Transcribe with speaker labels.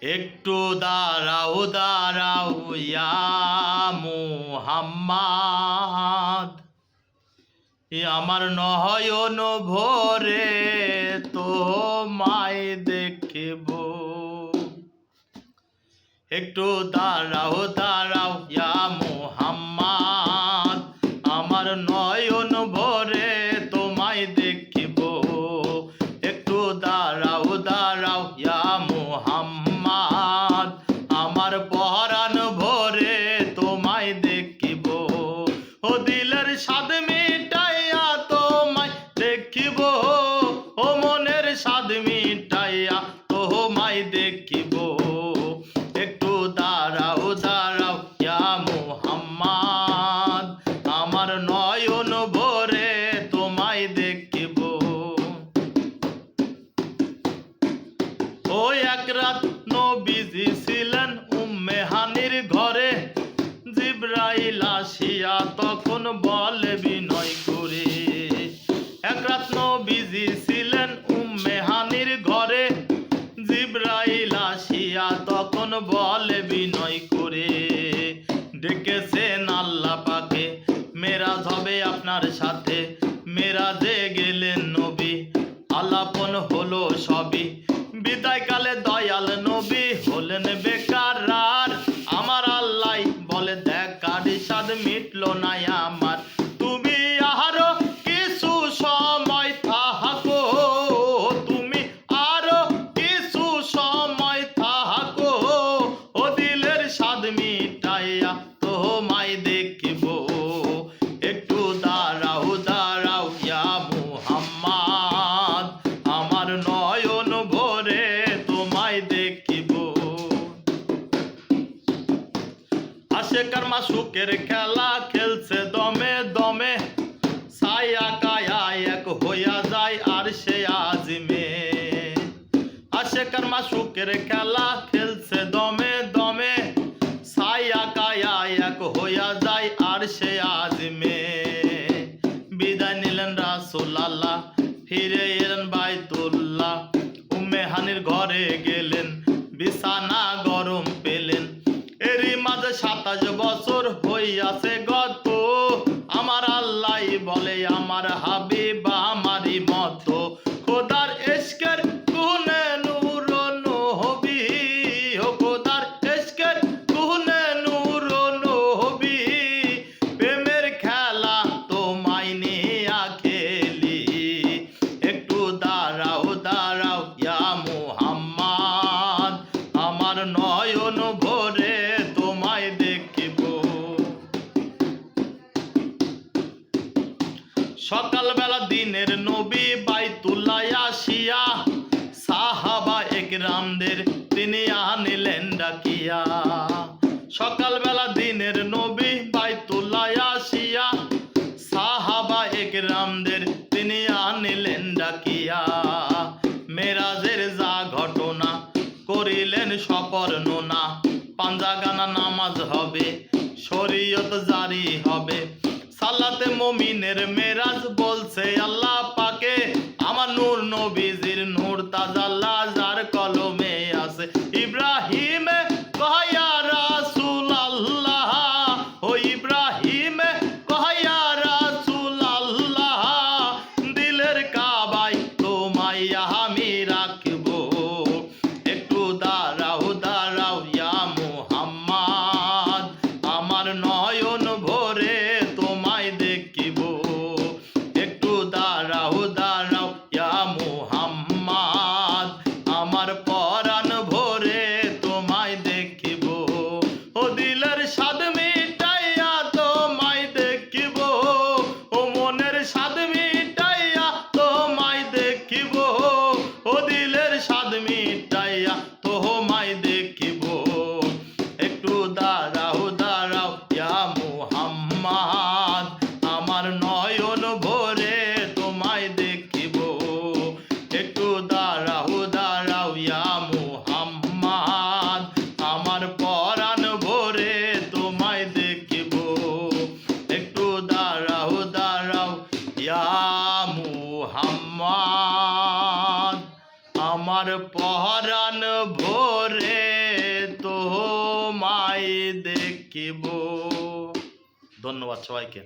Speaker 1: একটু দাঁড়াও দাঁড়াও ইয়া মুহাম্মাদ, আমার নয়ন ভরে তোমায় দেখিব। একটু দাঁড়াও দাঁড়াও ইয়া মুহাম্মাদ, আমার নয়ন ভরে তোমায় দেখিব। একটু দাঁড়াও দাঁড়াও ইয়া মুহাম্মাদ, আমার পরাণ ভরে তোমায় দেখিব। ও দিলের স্বাদ মিটাইয়া তোমায় দেখিব, ও মনের স্বাদ মিটাইয়া তোমায় দেখিব। একটু দাঁড়াও দাঁড়াও ইয়া মুহাম্মাদ, আমার নয়ন ভরে তোমায় দেখিব। ও এক রাত নবীজি ছিলেন উম্মে হানির ঘরে, জিবরাইল আসিয়া তখন বলে বিনয় করে। এক রাত নবীজি ছিলেন উম্মে হানির ঘরে, জিবরাইল আসিয়া তখন বলে বিনয় করে। ডেকেছেন আল্লাহ পাকে, মেরাজ হবে আপনার সাথে। মেরাজে গেলেন নবী, আলাপন হলো সবই। বিদায় কালে দয়াল নবী হলেন বেকার। আমার আল্লাহ বলে দেখার স্বাদ মিটলো না আমার, তুমি আরো কিছু সময় থাকো, তুমি আরো কিছু সময় থাকো। ও দিলের স্বাদ মিটাইয়া তোমায় দেখিব। একটু দাঁড়াও দাঁড়াও ইয়া মুহাম্মাদ, আমার নয়ন ভরে তোমায় দেখিব। আশেকার মাসুকের খেলা খেলছে দমে দমে, ছায়া কায়া এক হইয়া যায় আর সে আজিমে। আশেকার মাসুকের খেলা খেলছে দমে দমে, ছায়া কায়া এক হইয়া যায় আর সে আজিমে। বিদায় নিলেন রাসূলুল্লাহ, ফিরে এলেন বাইতুল্লাহ। উম্মে হানির ঘরে গেলেন, বিছানা গরম পেলেন। এরই মাঝে 27 বছর হইয়াছে গত। আমার আল্লাহ বলে আমার হাবিব আমারই মতো। খোদার ইশকের গুনে নূর নবী, ও খোদার ইশকের গুনে নূর নবী। প্রেমের খেলা তোমায় নিয়া খেলি। একটু দাঁড়াও দাঁড়াও ইয়া মুহাম্মাদ, আমার নয়ন ভরে তোমায় দেখিব। সকালবেলা দিনের নবী বাইতুল্লাহ আসিয়া, সাহাবা একরামদের তিনি আনিলেন ডাকিয়া। সকালবেলা দিনের নবী বাইতুল্লাহ আসিয়া, সাহাবা একরামদের তিনি আনিলেন ডাকিয়া। মেরাজের যা ঘটনা করিলেন সপর্ণনা, পাঞ্জাগানা নামাজ হবে, শরীয়ত জারি হবে। সালাতে মুমিনের মেরাজ বলছে আল্লাহ পাকে, আমার নূর নবীজির নূর তাজাল্লা যার কলমে আছে। ইব্রাহিমে কয়া রাসূলুল্লাহ, ও ইব্রাহিমে কয়া রাসূলুল্লাহ। দিলের কাবায় তোমায় আমি রাখব। একটু দাঁড়াও দাঁড়াও ইয়া মুহাম্মাদ, আমার নয়ন ভরে তোমায় দেখিব। একটু দাঁড়াও দাঁড়াও ইয়া মুহাম্মাদ, আমার পরাণ ভরে তোমায় দেখিব। ও দিলের স্বাদ মিটাইয়া তোমায় দেখিব, ও মনের স্বাদ মিটাইয়া তোমায় দেখিব। ও দিলের স্বাদ মিটাইয়া তোমায় দেখিব। একটু দাঁড়াও দাঁড়াও ইয়া মুহাম্মাদ, আমার নয়ন ভরে তোমায় দেখিব। একটু দাঁড়াও দাঁড়াও ইয়া মুহাম্মাদ, আমার পরাণ ভরে তোমায় দেখিব। একটু দাঁড়াও দাঁড়াও ইয়া মুহাম্মাদ, আমার পরাণ ভরে তাই দেখিব। ধন্যবাদ সবাইকে।